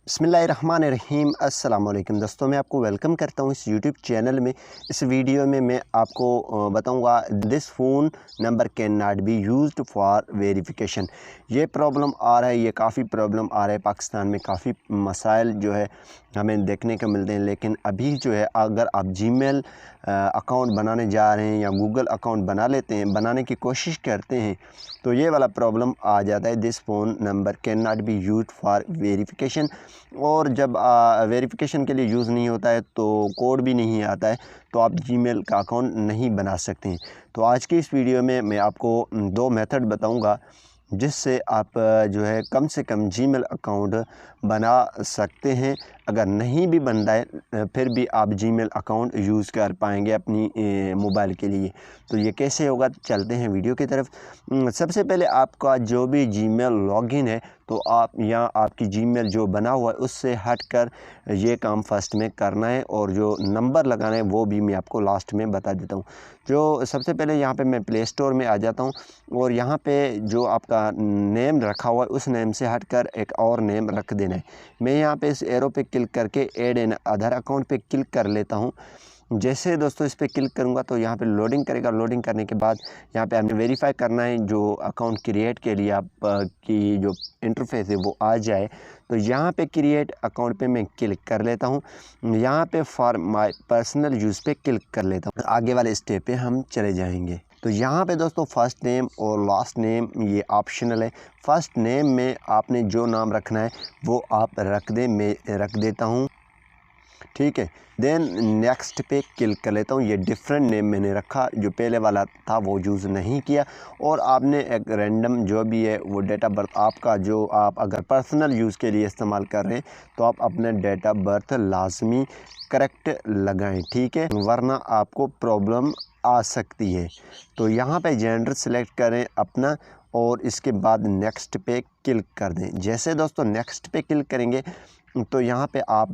बिस्मिल्लाहिर्रहमानिर्रहीम अस्सलाम वालेकुम दोस्तों, मैं आपको वेलकम करता हूँ इस यूट्यूब चैनल में। इस वीडियो में मैं आपको बताऊँगा this phone number can not be used for verification. ये प्रॉब्लम आ रहा है, ये काफ़ी प्रॉब्लम आ रहा है। पाकिस्तान में काफ़ी मसाइल जो है हमें देखने को मिलते हैं, लेकिन अभी जो है अगर आप जीमेल अकाउंट बनाने जा रहे हैं या गूगल अकाउंट बनाने की कोशिश करते हैं तो ये वाला प्रॉब्लम आ जाता है, this phone number can not be used for verification. और जब वेरिफिकेशन के लिए यूज़ नहीं होता है तो कोड भी नहीं आता है, तो आप जीमेल का अकाउंट नहीं बना सकते हैं। तो आज की इस वीडियो में मैं आपको दो मेथड बताऊंगा जिससे आप जो है कम से कम जीमेल अकाउंट बना सकते हैं। अगर नहीं भी बन रहा है फिर भी आप जीमेल अकाउंट यूज़ कर पाएंगे अपनी मोबाइल के लिए। तो ये कैसे होगा, चलते हैं वीडियो की तरफ। सबसे पहले आपका जो भी जीमेल लॉगिन है तो आप यहाँ आपकी जीमेल जो बना हुआ है उससे हटकर ये काम फर्स्ट में करना है, और जो नंबर लगाना है वो भी मैं आपको लास्ट में बता देता हूँ। जो सबसे पहले यहाँ पे मैं प्ले स्टोर में आ जाता हूँ और यहाँ पे जो आपका नेम रखा हुआ है उस नेम से हटकर एक और नेम रख देना है। मैं यहाँ पे इस एरो पे क्लिक करके ऐड एन अदर अकाउंट पे क्लिक कर लेता हूँ। जैसे दोस्तों इस पर क्लिक करूँगा तो यहाँ पे लोडिंग करेगा। लोडिंग करने के बाद यहाँ पे आपने वेरीफाई करना है, जो अकाउंट क्रिएट के लिए आप की जो इंटरफेस है वो आ जाए। तो यहाँ पे क्रिएट अकाउंट पे मैं क्लिक कर लेता हूँ। यहाँ पे फॉर माय पर्सनल यूज़ पे क्लिक कर लेता हूँ। आगे वाले स्टेप पे हम चले जाएंगे। तो यहाँ पे दोस्तों फर्स्ट नेम और लास्ट नेम ये ऑप्शनल है। फर्स्ट नेम में आपने जो नाम रखना है वो आप रख दें, मैं रख देता हूँ, ठीक है। देन नेक्स्ट पे क्लिक कर लेता हूँ। ये डिफरेंट नेम मैंने रखा, जो पहले वाला था वो यूज़ नहीं किया। और आपने एक रैंडम जो भी है वो डेट ऑफ बर्थ आपका, जो आप अगर पर्सनल यूज़ के लिए इस्तेमाल कर रहे हैं तो आप अपने डेट ऑफ बर्थ लाजमी करेक्ट लगाएं, ठीक है, वरना आपको प्रॉब्लम आ सकती है। तो यहाँ पे जेंडर सेलेक्ट करें अपना और इसके बाद नेक्स्ट पे क्लिक कर दें। जैसे दोस्तों नेक्स्ट पे क्लिक करेंगे तो यहाँ पे आप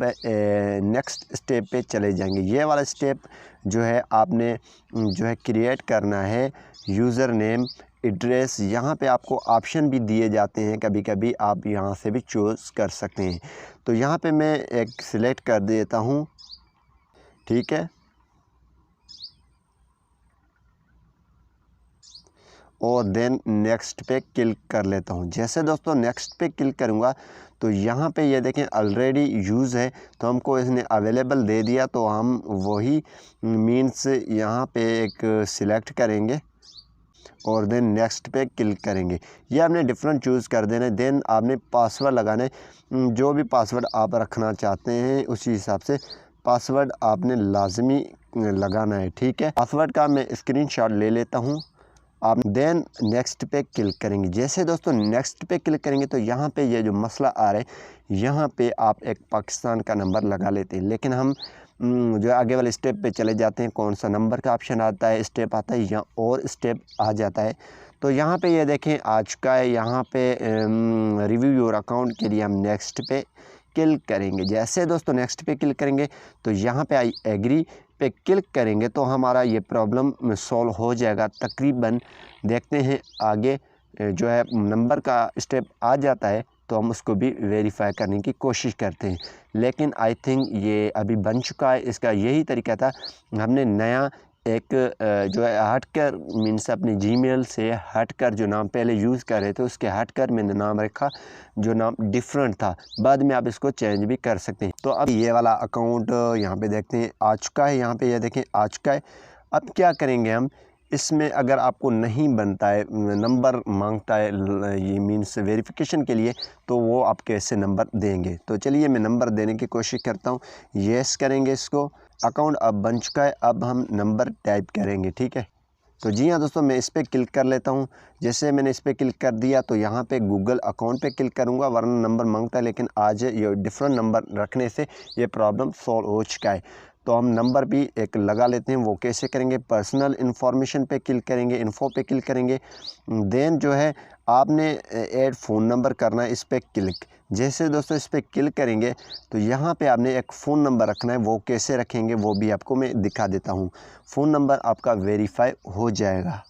नेक्स्ट स्टेप पे चले जाएंगे। ये वाला स्टेप जो है आपने जो है क्रिएट करना है यूज़र नेम एड्रेस। यहाँ पे आपको ऑप्शन भी दिए जाते हैं, कभी कभी आप यहाँ से भी चूज़ कर सकते हैं। तो यहाँ पे मैं एक सिलेक्ट कर देता हूँ, ठीक है, और देन नेक्स्ट पे क्लिक कर लेता हूँ। जैसे दोस्तों नेक्स्ट पे क्लिक करूँगा तो यहाँ पे ये देखें ऑलरेडी यूज़ है, तो हमको इसने अवेलेबल दे दिया, तो हम वही मीन्स यहाँ पे एक सिलेक्ट करेंगे और देन नेक्स्ट पे क्लिक करेंगे। ये आपने डिफरेंट चूज़ कर देना है। देन आपने पासवर्ड लगाना है, जो भी पासवर्ड आप रखना चाहते हैं उसी हिसाब से पासवर्ड आपने लाजमी लगाना है, ठीक है। पासवर्ड का मैं स्क्रीनशॉट ले लेता हूँ। आप देन नेक्स्ट पे क्लिक करेंगे। जैसे दोस्तों नेक्स्ट पे क्लिक करेंगे तो यहाँ पे ये जो मसला आ रहा है, यहाँ पे आप एक पाकिस्तान का नंबर लगा लेते हैं, लेकिन हम जो आगे वाले स्टेप पे चले जाते हैं। कौन सा नंबर का ऑप्शन आता है, स्टेप आता है, यहाँ और स्टेप आ जाता है। तो यहाँ पे ये देखें आ चुका है। यहाँ पे रिव्यू योर अकाउंट के लिए हम नेक्स्ट पे क्लिक करेंगे। जैसे दोस्तों नेक्स्ट पे क्लिक करेंगे तो यहाँ पे आई एग्री पे क्लिक करेंगे तो हमारा ये प्रॉब्लम सॉल्व हो जाएगा तकरीबन। देखते हैं आगे जो है नंबर का स्टेप आ जाता है तो हम उसको भी वेरीफाई करने की कोशिश करते हैं, लेकिन आई थिंक ये अभी बन चुका है। इसका यही तरीका था, हमने नया एक जो है हटकर मीन्स अपने जीमेल से हटकर जो नाम पहले यूज़ कर रहे थे उसके हटकर मैंने नाम रखा जो नाम डिफरेंट था। बाद में आप इसको चेंज भी कर सकते हैं। तो अब ये वाला अकाउंट यहाँ पे देखते हैं आ चुका है। यहाँ पे ये देखें आ चुका है। अब क्या करेंगे हम इसमें, अगर आपको नहीं बनता है, नंबर मांगता है ये मीन्स वेरिफिकेशन के लिए, तो वो आप कैसे नंबर देंगे। तो चलिए मैं नंबर देने की कोशिश करता हूँ। येस करेंगे इसको। अकाउंट अब बन चुका है, अब हम नंबर टाइप करेंगे, ठीक है। तो जी हाँ दोस्तों, मैं इस पर क्लिक कर लेता हूँ। जैसे मैंने इस पर क्लिक कर दिया तो यहाँ पे गूगल अकाउंट पे क्लिक करूँगा, वरना नंबर मांगता है, लेकिन आज ये डिफरेंट नंबर रखने से ये प्रॉब्लम सॉल्व हो चुका है। तो हम नंबर भी एक लगा लेते हैं। वो कैसे करेंगे, पर्सनल इन्फॉर्मेशन पे क्लिक करेंगे, इन्फो पे क्लिक करेंगे। देन जो है आपने ऐड फ़ोन नंबर करना है, इस पर क्लिक। जैसे दोस्तों इस पर क्लिक करेंगे तो यहाँ पे आपने एक फ़ोन नंबर रखना है। वो कैसे रखेंगे वो भी आपको मैं दिखा देता हूँ। फ़ोन नंबर आपका वेरीफाई हो जाएगा।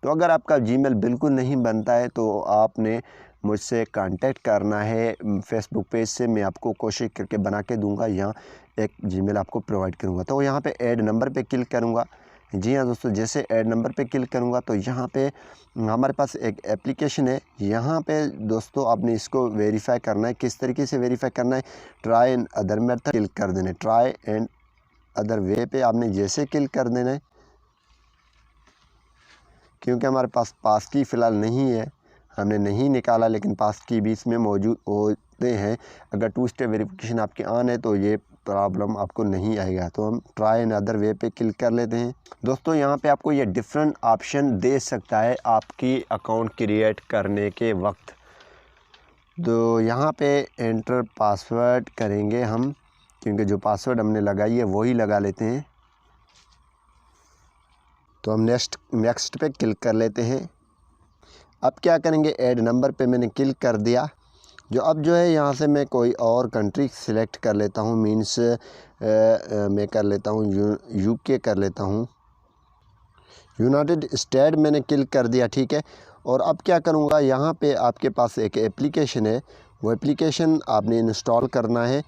तो अगर आपका जीमेल बिल्कुल नहीं बनता है तो आपने मुझसे कांटेक्ट करना है फेसबुक पेज से, मैं आपको कोशिश करके बना के दूंगा, यहाँ एक जीमेल आपको प्रोवाइड करूंगा। तो यहाँ पे ऐड नंबर पे क्लिक करूंगा। जी हाँ दोस्तों, जैसे ऐड नंबर पे क्लिक करूंगा तो यहाँ पे हमारे पास एक एप्लीकेशन है। यहाँ पे दोस्तों आपने इसको वेरीफाई करना है। किस तरीके से वेरीफाई करना है, try and other method click कर देना है। ट्राई एंड अदर वे पे आपने जैसे क्लिक कर देना है, क्योंकि हमारे पास की फ़िलहाल नहीं है, हमने नहीं निकाला, लेकिन पास की भी इसमें मौजूद होते हैं। अगर 2 स्टेप वेरिफिकेशन आपके ऑन है तो ये प्रॉब्लम आपको नहीं आएगा। तो हम ट्राई एंड अदर वे पे क्लिक कर लेते हैं। दोस्तों यहाँ पे आपको ये डिफरेंट ऑप्शन दे सकता है आपकी अकाउंट क्रिएट करने के वक्त। तो यहाँ पे एंटर पासवर्ड करेंगे हम, क्योंकि जो पासवर्ड हमने लगाई है वही लगा लेते हैं। तो हम नेक्स्ट पे क्लिक कर लेते हैं। अब क्या करेंगे, ऐड नंबर पे मैंने क्लिक कर दिया। जो अब जो है यहाँ से मैं कोई और कंट्री सिलेक्ट कर लेता हूँ, मीन्स मैं कर लेता हूँ यूके कर लेता हूँ, यूनाइटेड स्टेट मैंने क्लिक कर दिया, ठीक है। और अब क्या करूँगा, यहाँ पे आपके पास एक एप्लीकेशन है, वो एप्लीकेशन आपने इंस्टॉल करना है,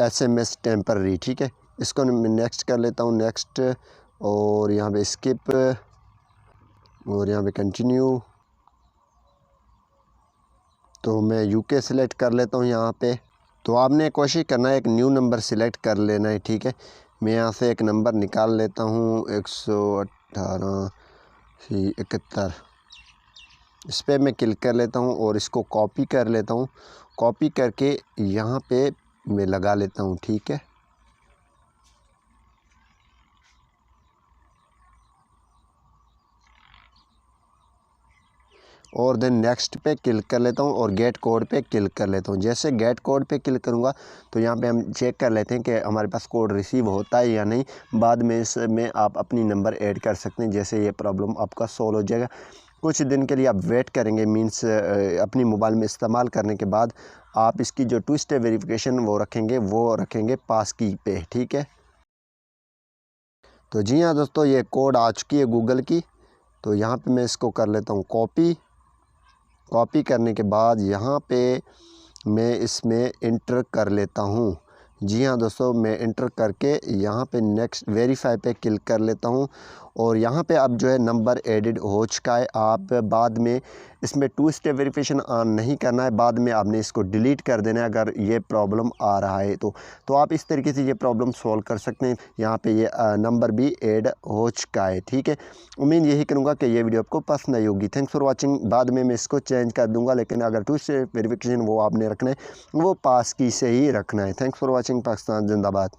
SMS टेम्पररी, ठीक है। इसको मैं नेक्स्ट कर लेता हूँ, नेक्स्ट, और यहाँ पे स्किप, और यहाँ पे कंटिन्यू। तो मैं यूके सिलेक्ट कर लेता हूँ यहाँ पे। तो आपने कोशिश करना है एक न्यू नंबर सिलेक्ट कर लेना है, ठीक है। मैं यहाँ से एक नंबर निकाल लेता हूँ, 118-71। इस पर मैं क्लिक कर लेता हूँ और इसको कॉपी कर लेता हूँ। कॉपी करके यहाँ पे मैं लगा लेता हूँ, ठीक है। और देन नेक्स्ट पे क्लिक कर लेता हूँ और गेट कोड पे क्लिक कर लेता हूँ। जैसे गेट कोड पे क्लिक करूँगा तो यहाँ पे हम चेक कर लेते हैं कि हमारे पास कोड रिसीव होता है या नहीं। बाद में इसमें आप अपनी नंबर ऐड कर सकते हैं, जैसे ये प्रॉब्लम आपका सॉल्व हो जाएगा। कुछ दिन के लिए आप वेट करेंगे, मीन्स अपनी मोबाइल में इस्तेमाल करने के बाद आप इसकी जो 2 स्टेप वेरिफिकेशन वो रखेंगे पास की पे, ठीक है। तो जी हाँ दोस्तों, ये कोड आ चुकी है गूगल की। तो यहाँ पे मैं इसको कर लेता हूँ कॉपी करने के बाद यहाँ पे मैं इसमें इंटर कर लेता हूँ। जी हाँ दोस्तों, मैं इंटर करके यहाँ पे नेक्स्ट वेरीफाई पे क्लिक कर लेता हूँ। और यहाँ पे अब जो है नंबर एडिड हो चुका है। आप बाद में इसमें 2 स्टेप वेरिफिकेशन ऑन नहीं करना है, बाद में आपने इसको डिलीट कर देना है अगर ये प्रॉब्लम आ रहा है तो आप इस तरीके से ये प्रॉब्लम सॉल्व कर सकते हैं। यहाँ पे ये नंबर भी ऐड हो चुका है, ठीक है। उम्मीद यही करूँगा कि ये वीडियो आपको पसंद आई होगी। Thanks for watching. बाद में मैं इसको चेंज कर दूँगा, लेकिन अगर 2 स्टेप वेरिफिकेशन वो आपने रखना है वो पास की से ही रखना है। Thanks for watching. पाकिस्तान जिंदाबाद।